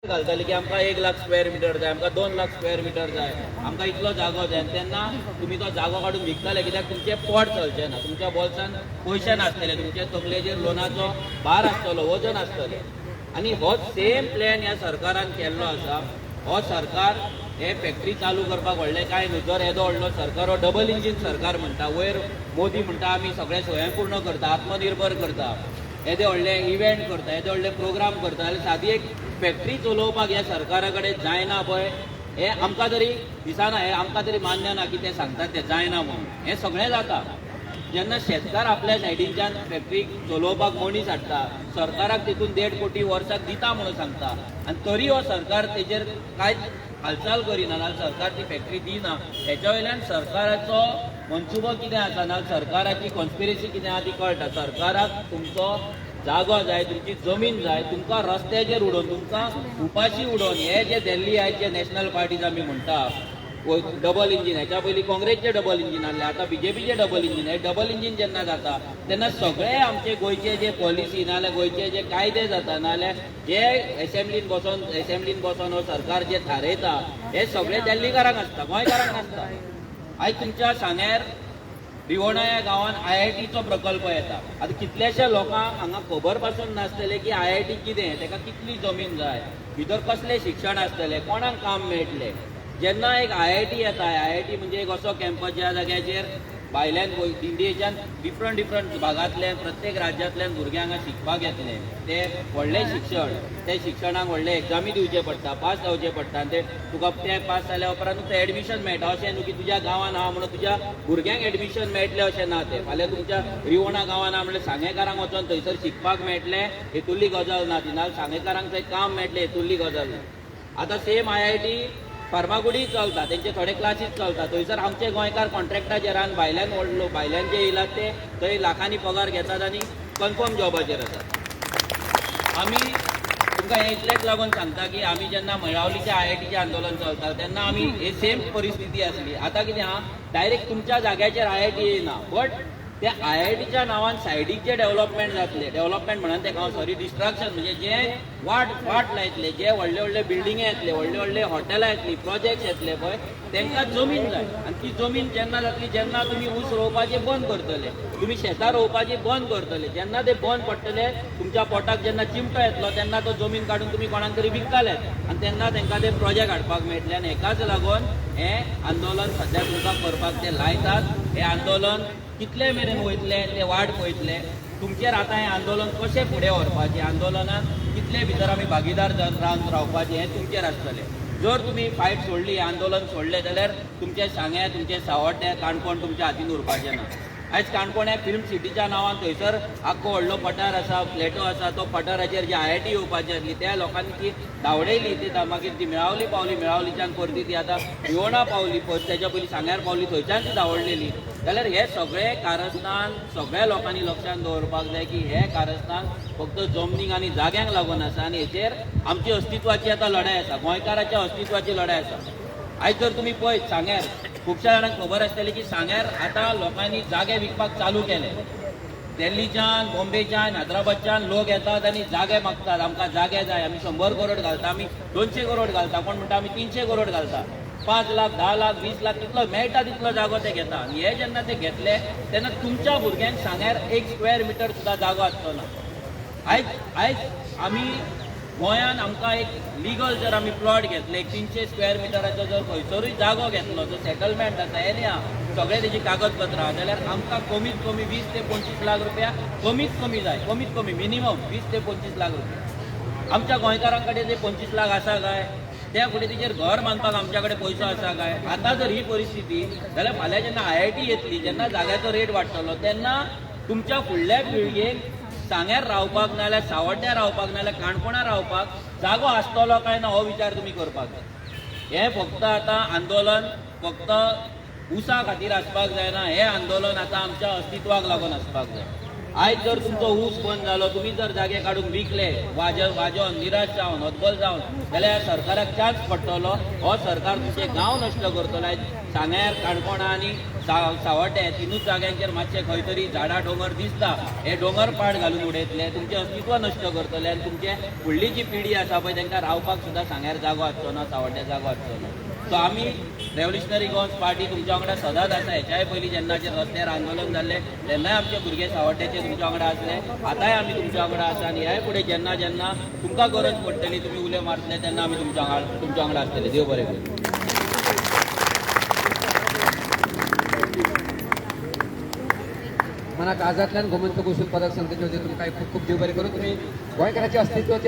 घालतले की आमकां 1 लाख स्क्वेअर मिटर जाय, आमकां 2 लाख स्क्वेअर मिटर जाय, आमकां इतलो जागो जाय, तेन्ना तुमी तो जागो काडून विकताले कित्याक तुमचें पोट चलचें ना, तुमच्या बोल्सान पयशे नासतले, तुमचे तकलेचेर लोनाचो भार आसतलो, वजन आसतलें. आनी हो सेम प्लॅन ह्या सरकारान केल्लो आसा. हो सरकार हे फॅक्टरी चालू करपाक व्हडलें कांय न्हू. जर येदो व्हडलो सरकार हो डबल इंजीन सरकार म्हणटा. वयर मोदी म्हणटा आमी सगळें स्वयंपूर्ण करता, आत्मनिर्भर करता, येदे व्हडले इव्हेंट करता, येदे व्हडले प्रोग्राम करता, जाल्यार सादी एक फॅक्टरी चलोवपाक ह्या सरकारा कडेन जायना पळय, हे आमकां तरी दिसना, हे आमकां तरी मान्य ना की ते सांगतात ते जायना म्हणून. हें सगळें जाता. जेन्ना शेतकार आपल्या सायडीच्यान फॅक्टरी चलोवपाक मनीस हाडटा, सरकाराक तितून 1.5 कोटी वर्साक दिता म्हणून सांगता, आनी तरी हो सरकार तेजेर कांयच हालचाल करिना, नाल्यार सरकार ती फॅक्टरी दिना. हेच्या वयल्यान सरकाराचो मनसुबो कितें आसा, नाल्यार सरकाराची कॉन्स्पिरसी कितें आहा ती कळटा. सरकाराक तुमचो जागो जाय, तुमची जमीन जाय, तुमकां रस्त्याचेर उडोवन, तुमकां उपाशी उडोवन, हे जे दिल्ली आयज जे नॅशनल पार्टीज आमी म्हणटा डबल इंजीन, हेच्या पयलीं काँग्रेसचे डबल इंजीन आहले, आतां बीजेपीचे डबल इंजीन. हे डबल इंजीन जेन्ना जाता तेन्ना सगळे आमचे गोंयचे जे पॉलिसी नाल्यार गोंयचे जे कायदे जाता, नाल्यार जे एसेंब्लीन बसोन हो सरकार जे थारयता, हे सगळे दिल्लीकारांक आसता, गोंयकारांक नासता. आयज तुमच्या सांग्यार रिवोणा ह्या गांवांत IITचो प्रकल्प येता. आतां कितलेशे लोकांक हांगा खबर पासून नासतले की IIT कितें, ताका कितली जमीन जाय, भितर कसलें शिक्षण आसतलें, कोणाक काम मेळटलें. जेन्ना एक IIT येता, IIT म्हणजे एक असो कॅम्पस ज्या जाग्याचेर भायल्यान इंडियेच्यान डिफरंट भागांतल्यान प्रत्येक राज्यांतल्यान भुरगे हांगा शिकपाक येतले. ते व्हडलें शिक्षण, ते शिक्षणाक व्हडले एग्जामी दिवचे पडटा, पास जावचे पडटा, आनी ते तुका ते पास जाल्या उपरांत तुका एडमिशन मेळटा. अशें न्हू की तुज्या गांवांत आहा म्हणून तुज्या भुरग्यांक एडमिशन मेळटलें अशें ना. तें फाल्यां तुमच्या रिवोणा गांवांत आहा म्हणल्यार सांगेकारांक वचोन थंयसर शिकपाक मेळटलें, हेतुल्ली गजाल ना ती. नाल्यार सांगेकारांक थंय काम मेळटलें, हेतुल्ली गजाल ना. आतां सेम IIT फार्मागुडी चलता, तेंचे थोडे क्लासीस चलता, थंयसर आमचे गोंयकार कॉन्ट्रॅक्टाचेर आनी भायल्यान जे येयलात ते थंय लाखांनी पगार घेतात आनी कन्फर्म जॉबाचेर आसात. आमी तुमकां हें इतलेंच लागून सांगता की आमी जेन्ना मेळावलीच्या IITचें आंदोलन चलता तेन्ना आमी हे सेम परिस्थिती आसली. आतां कितें आहा, डायरेक्ट तुमच्या जाग्याचेर IIT येयना, बट त्या IITच्या नांवान सायडीक डेव्हलपमेंट जातले, डेव्हलपमेंट म्हणून तेका हांव सॉरी डिस्ट्रक्शन म्हणजे जे वाट लायतले, जे व्हडले बिल्डिंगे येतले, व्हडले हॉटेलां येतली, प्रोजेक्ट्स येतले पळय, तांकां जमीन जाय. आनी ती जमीन जेन्ना जातली, जेन्ना तुमी ऊस रोवपाचें बंद करतले, तुमी शेतां रोवपाचें बंद करतले, जेन्ना ते बंद पडटले, तुमच्या पोटाक जेन्ना चिमटो येतलो तेन्ना तो जमीन काडून तुमी कोणाक तरी विकताले, आनी तेन्ना तांकां ते प्रोजेक्ट हाडपाक मेळटले. आनी हेकाच लागून हें आंदोलन सद्या तुमकां करपाक ते लायतात. हें आंदोलन कितले मेरेन वयतले ते वाट पळयतले. तुमचेर आतां हें आंदोलन कशें फुडें व्हरपाचें, आंदोलनान कितले भितर आमी भागीदार जावन रावपाचें हें तुमचेर आसतलें. जर तुमी फायट सोडली, आंदोलन सोडलें जाल्यार तुमचे सांगे, तुमचे सावड्डे, काणकोण तुमच्या हातीन उरपाचें ना. आयज काणकोण हे फिल्म सिटीच्या नांवान थंयसर आख्खो व्हडलो पठार आसा, फ्लॅटो आसा, तो पठाराचेर जी IIT येवपाची आसली त्या लोकांनी ती धांवडयली. ती मागीर ती मेळावली पावली, मेळावलीच्यान परती ती आतां रिवोणा पावली, तेच्या पयलीं सांग्यार पावली, थंयच्यान ती धांवडलेली. जाल्यार हे सगळें कारस्थान सगळ्या लोकांनी लक्षांत दवरपाक जाय की हें कारस्थान फक्त जमनीक आनी जाग्यांक लागून आसा, आनी हेचेर आमची अस्तित्वाची आतां लढाय आसा, गोंयकाराच्या अस्तित्वाची लढाय आसा. आयज जर तुमी पळयत सांग्यार खुबश्या जाणांक खबर आसतली की सांग्यार आतां लोकांनी जागे विकपाक चालू केले. दिल्लीच्यान, बॉम्बेच्यान, हैदराबादच्यान लोक येतात आनी जागे मागतात, आमकां जागे जाय, आमी 100 करोड घालता, आमी 200 करोड घालता, कोण म्हणटा आमी 300 करोड घालता. 5 लाख, 10 लाख, 20 लाख कितलो मेळटा तितलो जागो ते घेता. आनी हे जेन्ना ते घेतले तेन्ना तुमच्या भुरग्यांक सांग्यार 1 स्क्वेअर मिटर सुद्दां जागो आसचो ना. आयज आमी गोंयान आमकां एक लिगल जर आमी प्लॉट घेतले, 300 स्क्वेअर मिटराचो जर खंयसरूय जागो घेतलो, जो सेटलमेंट आसा, एने आहा सगळे तेजी कागदपत्रां आहा, जाल्यार आमकां कमीत कमी 20 ते 25 लाख रुपया कमीत कमी जाय, कमीत कमी मिनिमम 20 ते 25 लाख रुपया. आमच्या गोंयकारां कडेन ते 25 लाख आसा काय? त्या फुडें तेजेर घर बांदपाक आमच्या कडेन पयसो आसा काय? आतां जर ही परिस्थिती जाल्यार फाल्यां जेन्ना IIT येतली, जेन्ना जाग्याचो रेट वाडटलो तेन्ना तुमच्या फुडल्या पिळगेक सांग्यार रावपाक नाल्यार सावड्ड्यार रावपाक नाल्यार काणकोणा रावपाक जागो आसतलो काय ना हो विचार तुमी करपाक जाय. हें फक्त आतां आंदोलन फक्त उसा खातीर आसपाक जायना, हें आंदोलन आतां आमच्या अस्तित्वाक लागून आसपाक जाय. आयज जर तुमचो ऊस बंद जालो, तुम्ही जर जागे काढून विकले वाजोन निराश जावन हतबल जावन, जाल्यार सरकाराक चान्स पडटलो. हो सरकार तुमचे गांव नश्ट करतलो. आयज सांग्यार, काणकोणा आनी सावड्डे तिनूच जाग्यांचेर मातशे खंय तरी झाडां डोंगर दिसता. हे डोंगर पाड घालून उडयतले, तुमचें अस्तित्व नश्ट करतले आनी तुमचे फुडली जी पिढी आसा पळय तांकां रावपाक सुद्दां सांग्यार जागो आसचो ना, सावड्ड्या जागो आसचो ना. सो आमी रेव्होल्युशनरी गोवन्स पार्टी तुमच्या वांगडा सदांच आसा. हेच्याय पयलीं जेन्नाचेर रस्त्यार आंदोलन जाल्लें तेन्नाय आमचे भुरगे सावड्ड्याचे तुमच्या वांगडा आसले. आतांय आमी तुमच्या वांगडा आसा आनी ह्याय फुडें जेन्ना जेन्ना तुमकां गरज पडटली, तुमी उले मारतले तेन्ना आमी तुमच्या वांगडा आसतले. देव बरें करूं. मनाक आजातल्यान गोमंतक उसूल पदक संघटनेचे तुमकां खूब खूब देव बरें करूं. तुम्ही गोंयकारांचे अस्तित्वाचे